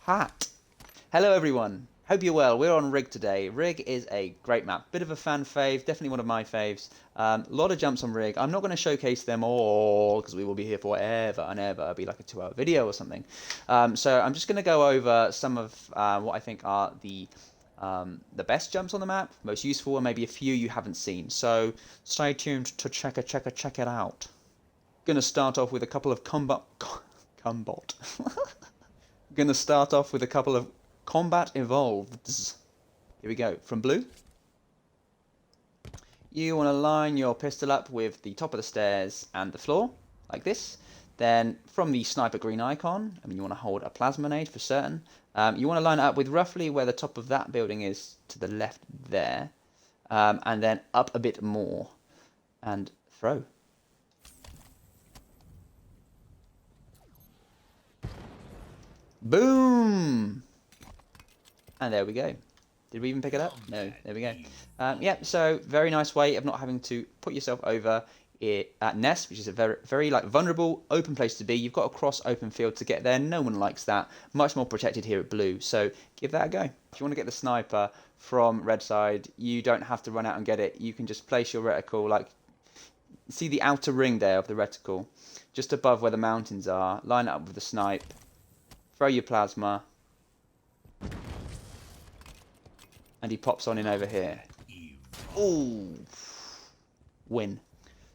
Hat. Hello everyone, hope you're well. We're on Rig today. Rig is a great map, bit of a fan fave, definitely one of my faves. A lot of jumps on Rig. I'm not going to showcase them all because we will be here forever and ever. It'll be like a 2-hour video or something. So I'm just going to go over some of what I think are the best jumps on the map, most useful, and maybe a few you haven't seen. So stay tuned to check it out. Going to start off with a couple of combat evolvedz. Here we go. From blue, you want to line your pistol up with the top of the stairs and the floor, like this. Then from the sniper green icon, you want to hold a plasma nade for certain. You want to line it up with roughly where the top of that building is to the left there. And then up a bit more. And throw. Boom! And there we go. Did we even pick it up? No, there we go. Yep, so very nice way of not having to put yourself over at Nest, which is a very like vulnerable, open place to be. You've got a cross open field to get there. No one likes that. Much more protected here at blue, so give that a go. If you want to get the sniper from red side, you don't have to run out and get it. You can just place your reticle, like, see the outer ring there of the reticle, just above where the mountains are. Line it up with the snipe. Throw your plasma, and he pops on in over here. Ooh, win.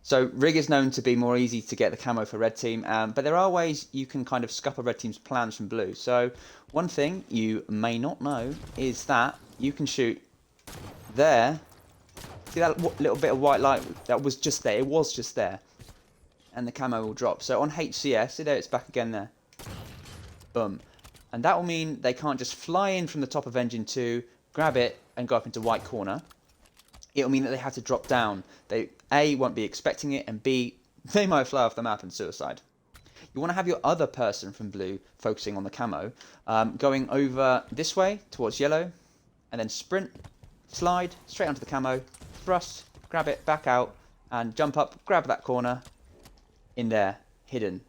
So Rig is known to be more easy to get the camo for red team, but there are ways you can kind of scupper red team's plans from blue. So one thing you may not know is that you can shoot there. See that little bit of white light that was just there? It was just there, and the camo will drop. So on HCS, see there, it's back again there. Boom. And that will mean they can't just fly in from the top of engine 2, grab it, and go up into white corner. It will mean that they have to drop down. They, A, won't be expecting it, and B, they might fly off the map and suicide. You want to have your other person from blue focusing on the camo, going over this way towards yellow, and then sprint, slide, straight onto the camo, thrust, grab it, back out, and jump up, grab that corner, in there, hidden.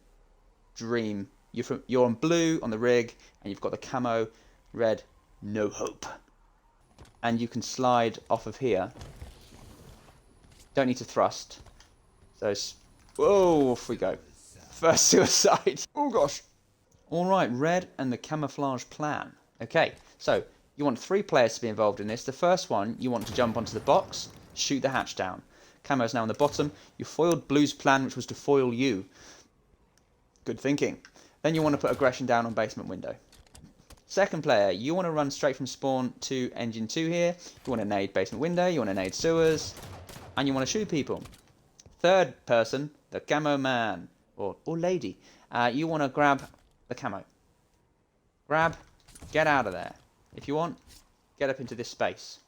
Dream. You're on blue on the Rig, and you've got the camo red, no hope. And you can slide off of here. Don't need to thrust. So, whoa, off we go. First suicide. Oh gosh. Alright, red and the camouflage plan. Okay, so you want 3 players to be involved in this. The first one, you want to jump onto the box, shoot the hatch down. Camo's now on the bottom. You foiled blue's plan, which was to foil you. Good thinking. Then you want to put aggression down on basement window. Second player, you want to run straight from spawn to engine 2 here. You want to nade basement window, you want to nade sewers, and you want to shoot people. Third person, the camo man, or lady, you want to grab the camo. Grab, get out of there. If you want, get up into this space.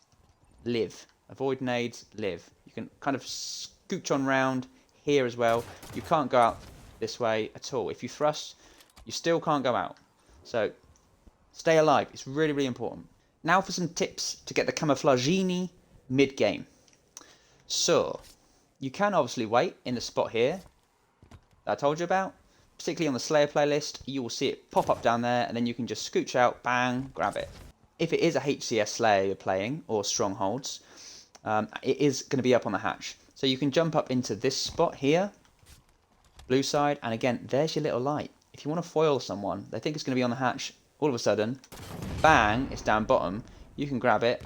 Live. Avoid nades, live. You can kind of scooch on round here as well. You can't go out this way at all. If you thrust, you still can't go out. So stay alive. It's really, really important. Now for some tips to get the camouflagini mid-game. So you can obviously wait in the spot here that I told you about. Particularly on the Slayer playlist, you will see it pop up down there, and then you can just scooch out, bang, grab it. If it is a HCS Slayer you're playing, or Strongholds, it is going to be up on the hatch. So you can jump up into this spot here, blue side, and again, there's your little light. If you want to foil someone, they think it's going to be on the hatch, all of a sudden, bang, it's down bottom, you can grab it,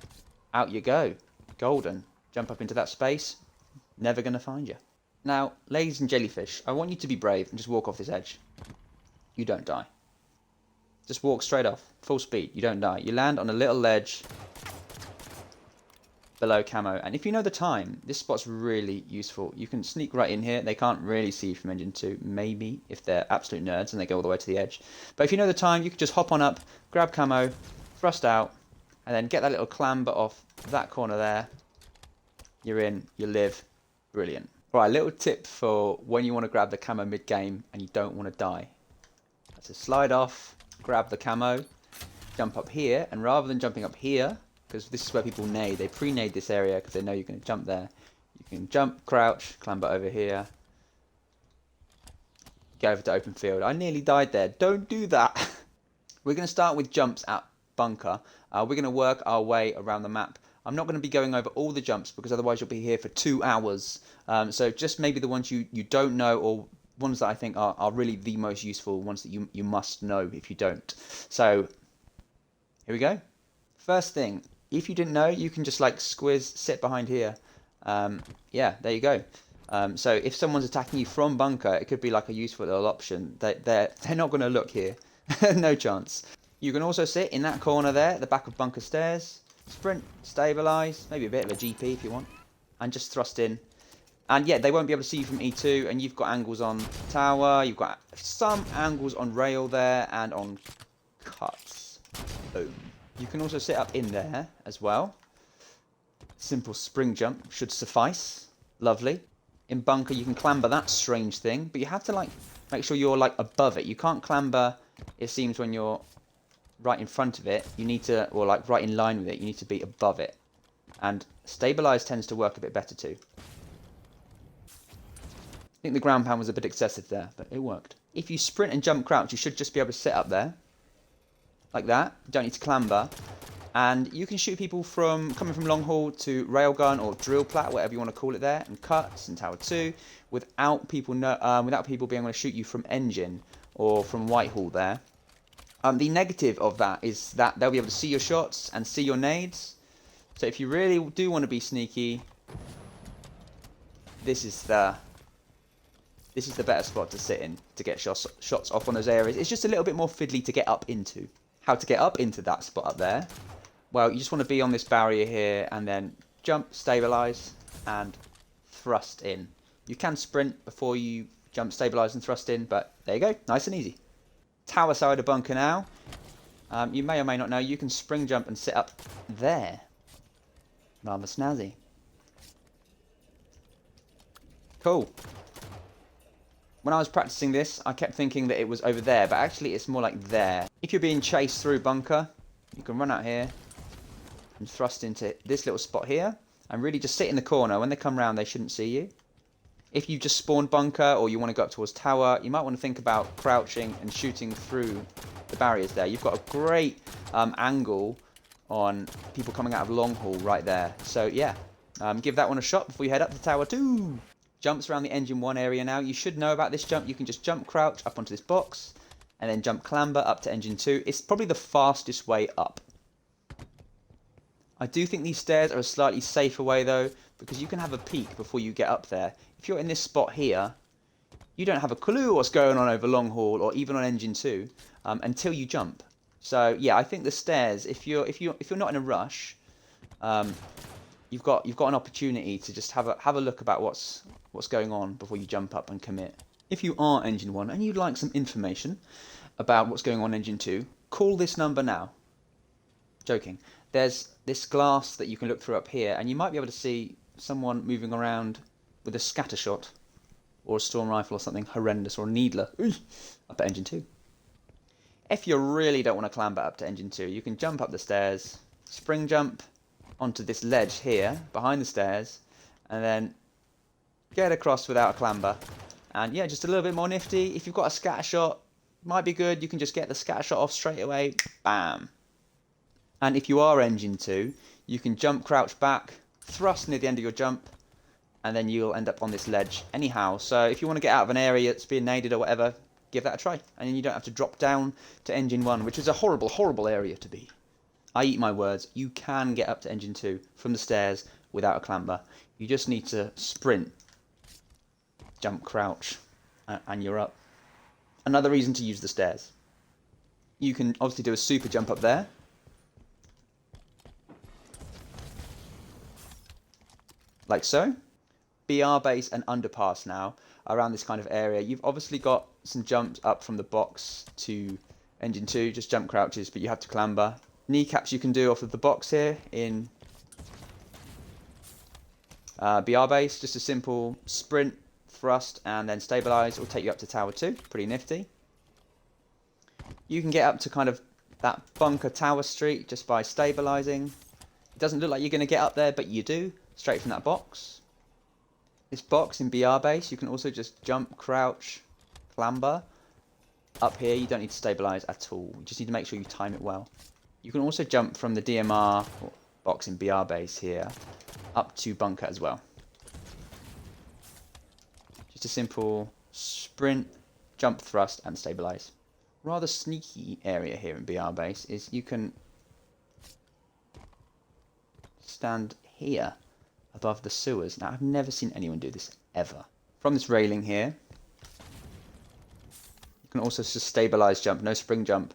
out you go. Golden. Jump up into that space, never going to find you. Now, ladies and jellyfish, I want you to be brave and just walk off this edge. You don't die. Just walk straight off, full speed, you don't die. You land on a little ledge below camo, and if you know the time, this spot's really useful. You can sneak right in here. They can't really see you from engine 2, maybe if they're absolute nerds and they go all the way to the edge. But if you know the time, you can just hop on up, grab camo, thrust out, and then get that little clamber off that corner there. You're in, you live. Brilliant. Right, a little tip for when you want to grab the camo mid-game and you don't want to die. That's a slide off, grab the camo, jump up here, and rather than jumping up here, because this is where people nade, they pre-nade this area because they know you're going to jump there. You can jump, crouch, clamber over here, go over to open field. I nearly died there. Don't do that. We're going to start with jumps at bunker. We're going to work our way around the map. I'm not going to be going over all the jumps because otherwise you'll be here for 2 hours. So just maybe the ones you don't know, or ones that I think are really the most useful, ones that you must know if you don't. So here we go. First thing, if you didn't know, you can just like sit behind here. Yeah, there you go. So if someone's attacking you from bunker, it could be like a useful little option. They're not going to look here. No chance. You can also sit in that corner there at the back of bunker stairs. Sprint, stabilise, maybe a bit of a GP if you want, and just thrust in. And yeah, they won't be able to see you from E2, and you've got angles on tower, you've got some angles on rail there, and on cuts. Boom. You can also sit up in there as well. Simple spring jump should suffice. Lovely. In bunker, you can clamber that strange thing, but you have to like make sure you're like above it. You can't clamber, it seems, when you're right in front of it. You need to, or like right in line with it, you need to be above it. And stabilize tends to work a bit better too. I think the ground pound was a bit excessive there, but it worked. If you sprint and jump crouch, you should just be able to sit up there. Like that. You don't need to clamber. And you can shoot people coming from long haul to railgun or drill plat, whatever you want to call it there, and cuts and tower 2, without people being able to shoot you from engine or from Whitehall there. The negative of that is that they'll be able to see your shots and see your nades. So if you really do want to be sneaky, this is the better spot to sit in to get shots off on those areas. It's just a little bit more fiddly to get up into. How to get up into that spot up there? Well, you just want to be on this barrier here and then jump, stabilise, and thrust in. You can sprint before you jump, stabilise, and thrust in, but there you go, nice and easy. Tower side of bunker now. You may or may not know, you can spring jump and sit up there. Rather snazzy. Cool. When I was practicing this, I kept thinking that it was over there, but actually it's more like there. If you're being chased through bunker, you can run out here and thrust into this little spot here and really just sit in the corner. When they come round, they shouldn't see you. If you just spawned bunker or you want to go up towards tower, you might want to think about crouching and shooting through the barriers there. You've got a great angle on people coming out of long haul right there. So yeah, give that one a shot before you head up to tower 2. Jumps around the engine 1 area now. You should know about this jump. You can just jump crouch up onto this box and then jump clamber up to engine 2. It's probably the fastest way up. I do think these stairs are a slightly safer way though, because you can have a peek before you get up there. If you're in this spot here, you don't have a clue what's going on over long haul or even on engine 2 until you jump. So yeah, I think the stairs, if you're not in a rush, you've got an opportunity to just have a look about what's going on before you jump up and commit. If you are engine 1 and you'd like some information about what's going on engine 2, call this number now. Joking. There's this glass that you can look through up here, and you might be able to see someone moving around with a scatter shot or a storm rifle or something horrendous, or a needler up at engine 2. If you really don't want to clamber up to engine 2, you can jump up the stairs, spring jump onto this ledge here behind the stairs, and then get across without a clamber. And yeah, just a little bit more nifty. If you've got a scatter shot, might be good. You can just get the scatter shot off straight away. Bam. And if you are engine 2, you can jump crouch back, thrust near the end of your jump, and then you'll end up on this ledge anyhow. So if you want to get out of an area that's being naded or whatever, give that a try. And then you don't have to drop down to engine 1, which is a horrible, horrible area to be. I eat my words. You can get up to engine 2 from the stairs without a clamber. You just need to sprint, jump crouch, and you're up. Another reason to use the stairs. You can obviously do a super jump up there. Like so. BR base and underpass now around this kind of area. You've obviously got some jumps up from the box to engine 2, just jump crouches, but you have to clamber. Kneecaps you can do off of the box here in BR base, just a simple sprint, thrust, and then stabilize. It will take you up to tower 2, pretty nifty. You can get up to kind of that bunker tower street just by stabilizing. It doesn't look like you're going to get up there, but you do, straight from that box. This box in BR base, you can also just jump, crouch, clamber. Up here, you don't need to stabilize at all. You just need to make sure you time it well. You can also jump from the DMR box in BR base here up to bunker as well. Just a simple sprint, jump, thrust, and stabilize. Rather sneaky area here in BR base is you can stand here above the sewers. Now, I've never seen anyone do this ever. From this railing here, you can also stabilize jump, no spring jump,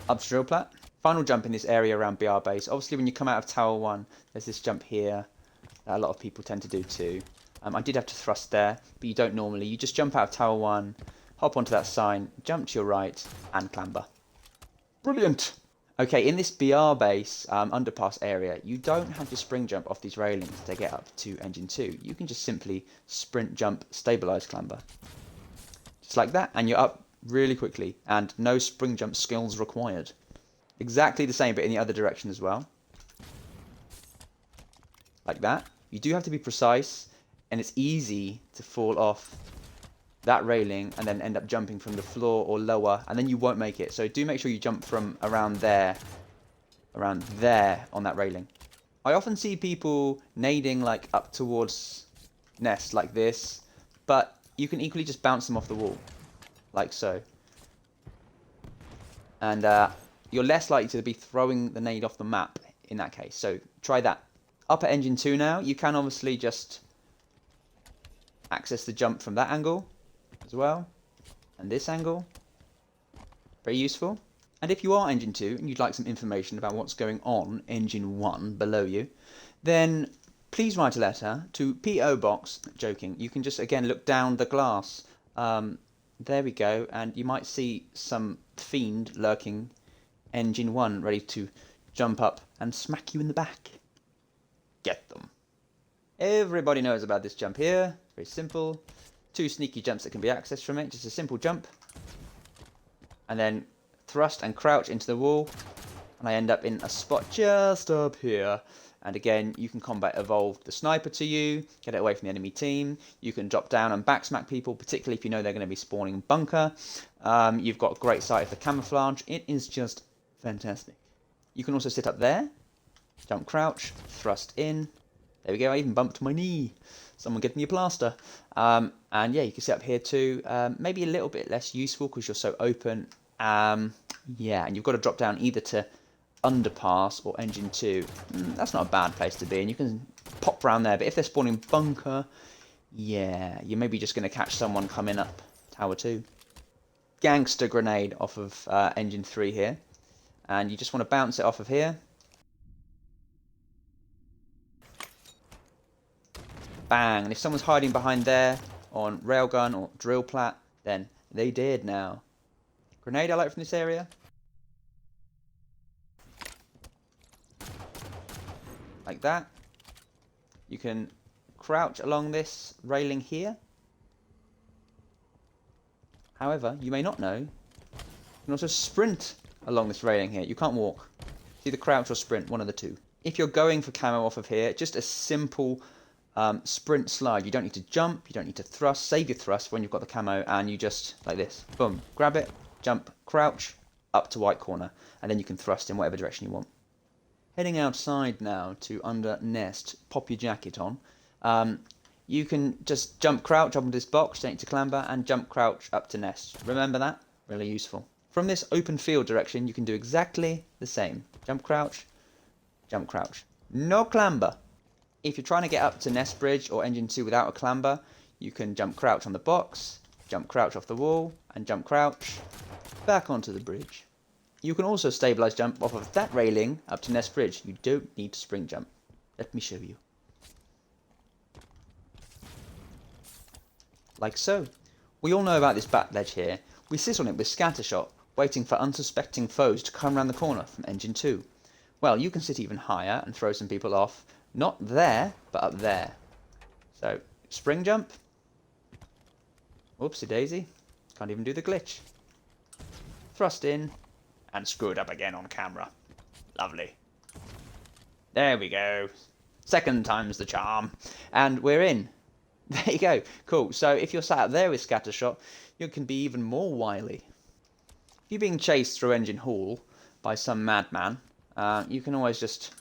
up to drill plat. Final jump in this area around BR base. Obviously, when you come out of Tower 1, there's this jump here that a lot of people tend to do too. I did have to thrust there, but you don't normally. You just jump out of Tower 1, hop onto that sign, jump to your right, and clamber. Brilliant! Okay, in this BR base underpass area, you don't have to spring jump off these railings to get up to engine 2. You can just simply sprint jump, stabilize clamber. Just like that, and you're up really quickly, and no spring jump skills required. Exactly the same, but in the other direction as well. Like that. You do have to be precise, and it's easy to fall off that railing and then end up jumping from the floor or lower, and then you won't make it. So do make sure you jump from around there on that railing. I often see people nading like up towards nest like this, but you can equally just bounce them off the wall, like so. And you're less likely to be throwing the nade off the map in that case. So try that. Up at engine 2 now, you can obviously just access the jump from that angle as well, and this angle. Very useful. And if you are engine 2 and you'd like some information about what's going on engine 1 below you, then please write a letter to P.O. Box. Joking. You can just again look down the glass. There we go, and you might see some fiend lurking engine 1 ready to jump up and smack you in the back. Get them. Everybody knows about this jump here. Very simple. 2 sneaky jumps that can be accessed from it. Just a simple jump. And then thrust and crouch into the wall. And I end up in a spot just up here. And again, you can combat evolve the sniper to you. Get it away from the enemy team. You can drop down and backsmack people, particularly if you know they're going to be spawning bunker. You've got great sight of the camouflage. It is just fantastic. You can also sit up there. Jump, crouch, thrust in. There we go, I even bumped my knee. Someone get me a plaster. And yeah, you can sit up here too. Maybe a little bit less useful because you're so open. Yeah, and you've got to drop down either to Underpass or Engine 2. That's not a bad place to be, and you can pop around there. But if they're spawning bunker, yeah, you're maybe just going to catch someone coming up Tower 2. Gangster grenade off of Engine 3 here. And you just want to bounce it off of here. Bang, and if someone's hiding behind there on railgun or drill plat, then they dead now. Grenade I like from this area. Like that. You can crouch along this railing here. However, you may not know, you can also sprint along this railing here. You can't walk. It's either crouch or sprint, one of the two. If you're going for camo off of here, just a simple sprint slide. You don't need to jump, you don't need to thrust. Save your thrust when you've got the camo, and you just, like this, boom, grab it, jump, crouch, up to white corner, and then you can thrust in whatever direction you want. Heading outside now to under nest, pop your jacket on. You can just jump, crouch up into this box, don't need to clamber, and jump, crouch up to nest. Remember that? Really useful. From this open field direction, you can do exactly the same. Jump, crouch, no clamber. If you're trying to get up to Nest Bridge or Engine 2 without a clamber, you can jump crouch on the box, jump crouch off the wall, and jump crouch back onto the bridge. You can also stabilize jump off of that railing up to Nest Bridge. You don't need to spring jump. Let me show you. Like so. We all know about this bat ledge here. We sit on it with scattershot, waiting for unsuspecting foes to come around the corner from Engine 2. Well, you can sit even higher and throw some people off. Not there, but up there. So, spring jump. Oopsie daisy. Can't even do the glitch. Thrust in. And screw it up again on camera. Lovely. There we go. Second time's the charm. And we're in. There you go. Cool. So, if you're sat up there with scattershot, you can be even more wily. if you're being chased through Engine Hall by some madman, you can always just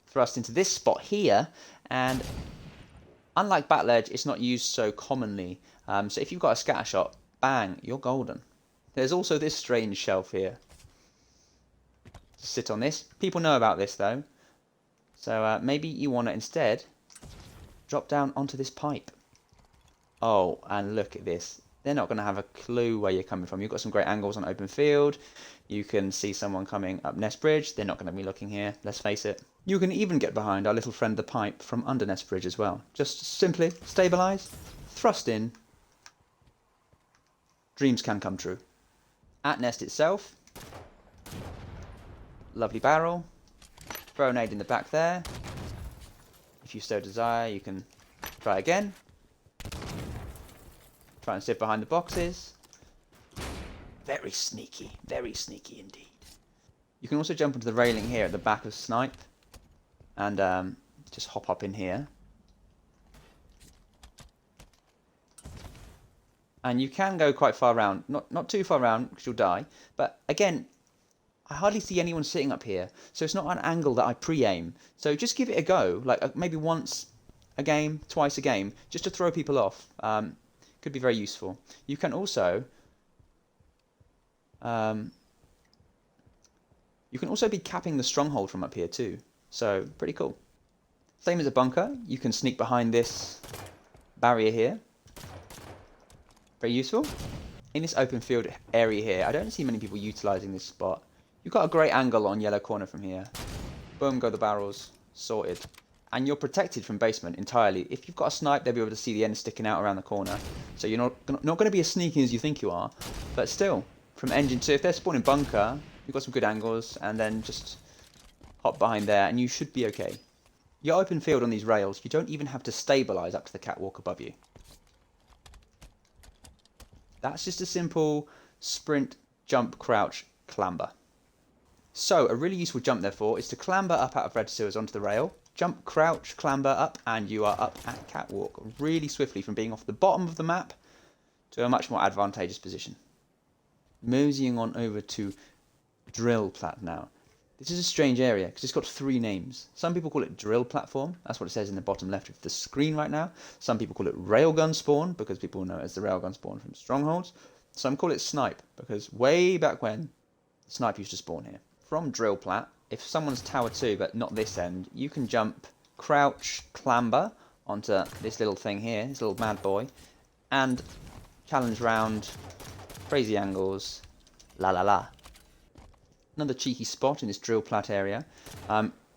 thrust into this spot here, and unlike Bat Ledge, it's not used so commonly. So if you've got a scatter shot, bang, you're golden. There's also this strange shelf here. Sit on this. People know about this though. So maybe you want to instead drop down onto this pipe. Oh, and look at this. They're not going to have a clue where you're coming from. You've got some great angles on open field. You can see someone coming up Nest Bridge. They're not going to be looking here, let's face it. You can even get behind our little friend the pipe from under Nest Bridge as well. Just simply stabilise, thrust in. Dreams can come true. At Nest itself, lovely barrel. Throw a nade in the back there. If you so desire, you can try again. Try and sit behind the boxes. Very sneaky indeed. You can also jump onto the railing here at the back of Snipe and just hop up in here. And you can go quite far around, not too far around because you'll die, but again, I hardly see anyone sitting up here, so it's not an angle that I pre-aim. So just give it a go, like maybe once a game, twice a game, just to throw people off. Could be very useful. You can also be capping the stronghold from up here too. So pretty cool. Same as a bunker, you can sneak behind this barrier here. Very useful. In this open field area here, I don't see many people utilising this spot. You've got a great angle on yellow corner from here. Boom, go the barrels. Sorted. And you're protected from basement entirely. If you've got a snipe, they'll be able to see the end sticking out around the corner. So you're not going to be as sneaky as you think you are. But still, from engine 2, if they're spawning bunker, you've got some good angles, and then just hop behind there, and you should be okay. Your open field on these rails, you don't even have to stabilise up to the catwalk above you. That's just a simple sprint, jump, crouch, clamber. So a really useful jump therefore is to clamber up out of red sewers onto the rail, jump, crouch, clamber up, and you are up at catwalk really swiftly from being off the bottom of the map to a much more advantageous position. Moseying on over to Drill Plat now. This is a strange area because it's got 3 names. Some people call it Drill Platform, that's what it says in the bottom left of the screen right now. Some people call it Railgun Spawn because people know it as the Railgun Spawn from Strongholds. Some call it Snipe because way back when, Snipe used to spawn here. From Drill Plat, if someone's Tower 2 but not this end, you can jump, crouch, clamber onto this little thing here, this little mad boy, and challenge round, crazy angles, la la la. Another cheeky spot in this Drill Plat area.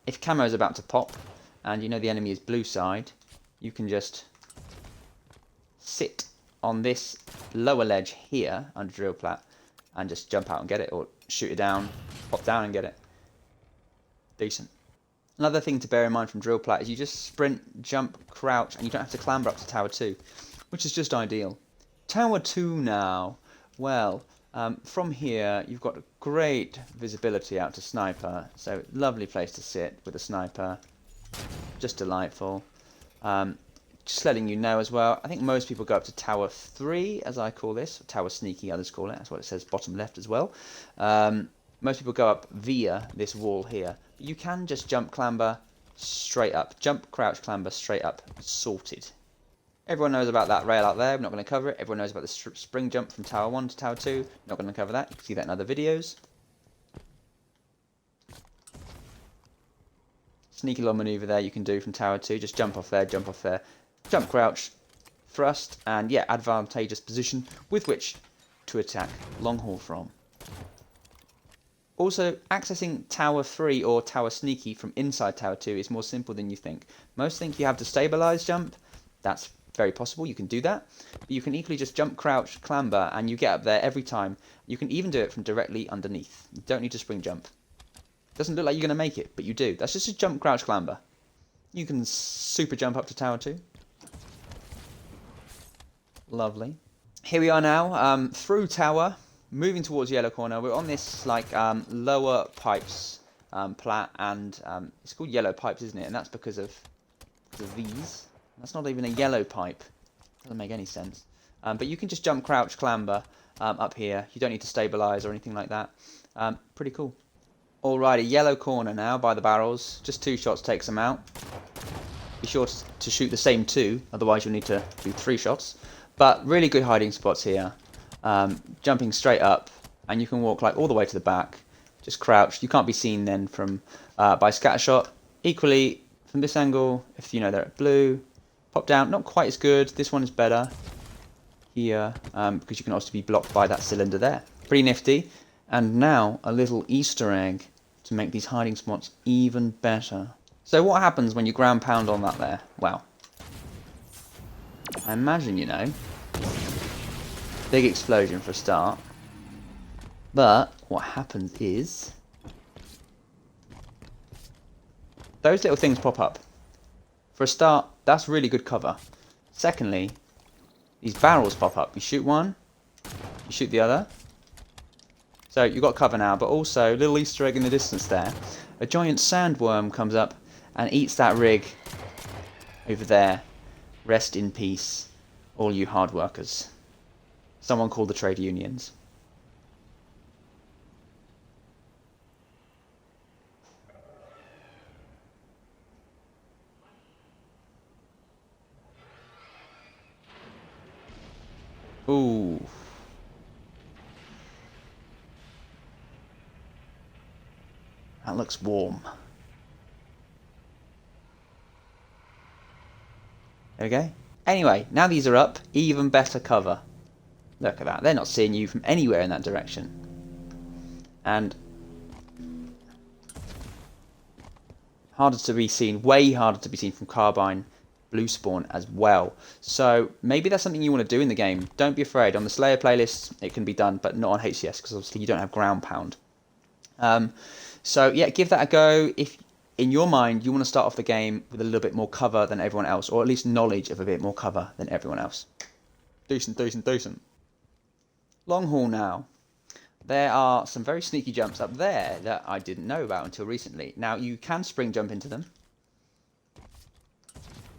If Camo is about to pop, and you know the enemy is blue side, you can just sit on this lower ledge here under Drill Plat, and just jump out and get it, or shoot it down, pop down and get it. Decent. Another thing to bear in mind from Drill Plat is you just sprint, jump, crouch, and you don't have to clamber up to Tower 2, which is just ideal. Tower 2 now, well, from here you've got great visibility out to Sniper, so lovely place to sit with a Sniper, just delightful. Just letting you know as well, I think most people go up to Tower 3, as I call this, Tower Sneaky others call it, that's what it says bottom left as well. Most people go up via this wall here. You can just jump, clamber, straight up. Jump, crouch, clamber, straight up. Sorted. Everyone knows about that rail out there, we're not going to cover it. Everyone knows about the spring jump from Tower 1 to Tower 2, not going to cover that. You can see that in other videos. Sneaky little manoeuvre there you can do from Tower 2, just jump off there, jump, crouch, thrust, and yeah, advantageous position with which to attack long haul from. Also, accessing Tower 3 or Tower Sneaky from inside Tower 2 is more simple than you think. Most think you have to stabilise jump. That's very possible, you can do that. But you can equally just jump, crouch, clamber, and you get up there every time. You can even do it from directly underneath. You don't need to spring jump. Doesn't look like you're going to make it, but you do. That's just a jump, crouch, clamber. You can super jump up to Tower 2. Lovely. Here we are now, through Tower. Moving towards yellow corner, we're on this like lower pipes plat, and it's called yellow pipes, isn't it? And that's because of these. That's not even a yellow pipe. Doesn't make any sense. But you can just jump, crouch, clamber, up here. You don't need to stabilize or anything like that. Pretty cool. Alrighty, yellow corner now by the barrels. Just 2 shots takes them out. Be sure to shoot the same 2, otherwise you'll need to do 3 shots. But really good hiding spots here. Jumping straight up, and you can walk like all the way to the back. Just crouch. You can't be seen then from by scattershot. Equally, from this angle, if you know they're at blue, pop down. Not quite as good. This one is better here because you can also be blocked by that cylinder there. Pretty nifty. And now a little Easter egg to make these hiding spots even better. So what happens when you ground pound on that there? Well, I imagine you know. Big explosion for a start. But what happens is those little things pop up. For a start, that's really good cover. Secondly, these barrels pop up. You shoot one, you shoot the other. So you've got cover now, but also, little Easter egg in the distance there. A giant sandworm comes up and eats that rig over there. Rest in peace, all you hard workers. Someone called the trade unions. Ooh. That looks warm. There we go. Anyway, now these are up, even better cover. Look at that. They're not seeing you from anywhere in that direction. And harder to be seen, way harder to be seen from carbine, blue spawn as well. So maybe that's something you want to do in the game. Don't be afraid. On the Slayer playlist, it can be done, but not on HCS because obviously you don't have ground pound. So yeah, give that a go. If in your mind you want to start off the game with a little bit more cover than everyone else, or at least knowledge of a bit more cover than everyone else. Decent. Long haul now. There are some very sneaky jumps up there that I didn't know about until recently. Now you can spring jump into them.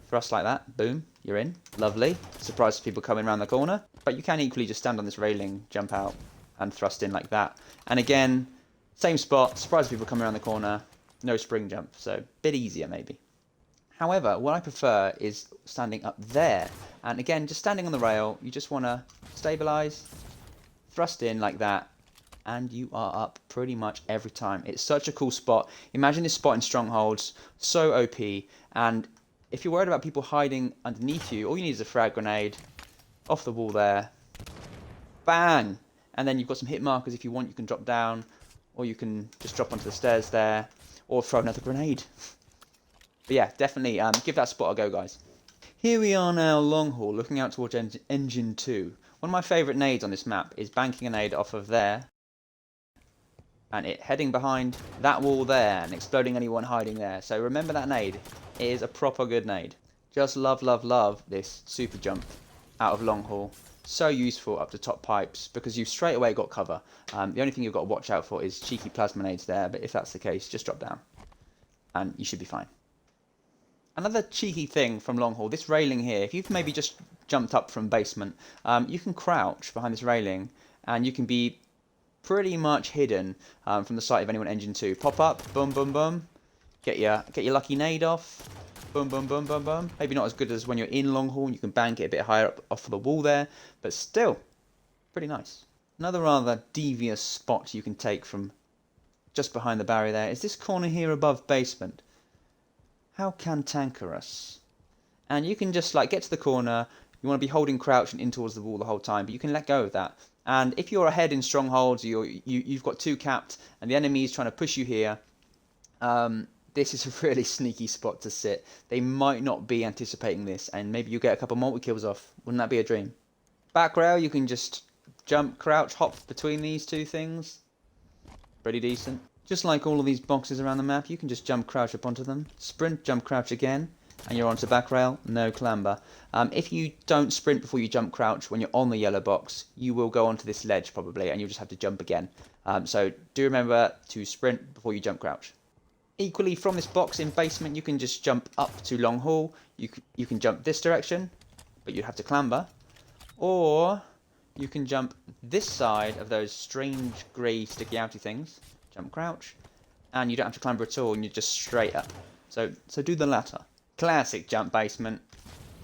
Thrust like that, boom, you're in. Lovely. Surprised people coming around the corner. But you can equally just stand on this railing, jump out, and thrust in like that. And again, same spot, surprise people coming around the corner, no spring jump, so a bit easier maybe. However, what I prefer is standing up there. And again, just standing on the rail, you just want to stabilize, thrust in like that, and you are up pretty much every time. It's such a cool spot. Imagine this spot in strongholds, so OP, and if you're worried about people hiding underneath you, all you need is a frag grenade, off the wall there, bang! And then you've got some hit markers. If you want, you can drop down, or you can just drop onto the stairs there, or throw another grenade. But yeah, definitely give that spot a go, guys. Here we are now, long haul, looking out towards engine 2. One of my favourite nades on this map is banking a nade off of there, and it heading behind that wall there, and exploding anyone hiding there. So remember that nade. It is a proper good nade. Just love this super jump out of long haul. So useful up to top pipes because you've straight away got cover. The only thing you've got to watch out for is cheeky plasma nades there, but if that's the case, just drop down and you should be fine. Another cheeky thing from long haul, this railing here, if you've maybe just jumped up from basement, you can crouch behind this railing and you can be pretty much hidden from the sight of anyone engine 2. Pop up, boom, boom, boom, get your lucky nade off. Boom, boom, boom, boom, boom. Maybe not as good as when you're in long haul and you can bank it a bit higher up off of the wall there, but still, pretty nice. Another rather devious spot you can take from just behind the barrier there is this corner here above basement. How cantankerous. And you can just like get to the corner, you want to be holding crouch and in towards the wall the whole time, but you can let go of that. And if you're ahead in strongholds, you've got 2 capped and the enemy is trying to push you here, this is a really sneaky spot to sit. They might not be anticipating this, and maybe you get a couple multi-kills off. Wouldn't that be a dream? Back rail, you can just jump, crouch, hop between these 2 things. Pretty decent. Just like all of these boxes around the map, you can just jump, crouch up onto them. Sprint, jump, crouch again, and you're onto back rail, no clamber. If you don't sprint before you jump, crouch when you're on the yellow box, you will go onto this ledge probably, and you'll just have to jump again. So do remember to sprint before you jump, crouch. Equally, from this box in basement, you can just jump up to long haul. You can jump this direction, but you have to clamber. Or you can jump this side of those strange grey sticky outy things. Jump crouch. And you don't have to clamber at all, and you're just straight up. So do the latter. Classic jump basement.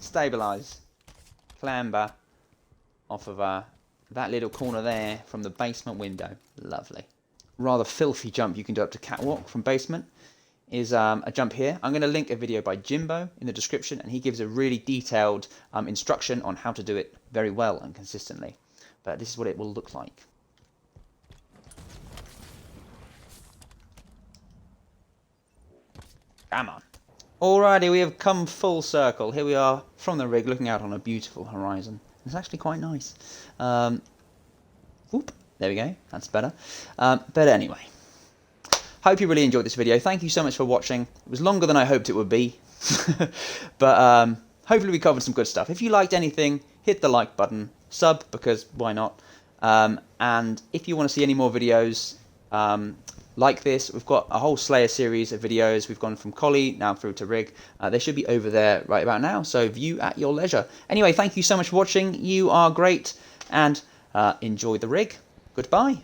Stabilise. Clamber off of that little corner there from the basement window. Lovely. Rather filthy jump you can do up to catwalk from basement is a jump here. I'm going to link a video by Jimbo in the description, and he gives a really detailed instruction on how to do it very well and consistently. But this is what it will look like. Come on. Alrighty, we have come full circle. Here we are from the rig looking out on a beautiful horizon. It's actually quite nice. Whoop, there we go. That's better. But anyway, hope you really enjoyed this video. Thank you so much for watching. It was longer than I hoped it would be. But hopefully we covered some good stuff. If you liked anything, hit the like button. Sub, because why not? And if you want to see any more videos like this, we've got a whole Slayer series of videos. We've gone from Collie now through to Rig. They should be over there right about now, so view at your leisure. Anyway, thank you so much for watching. You are great, and enjoy the rig. Goodbye.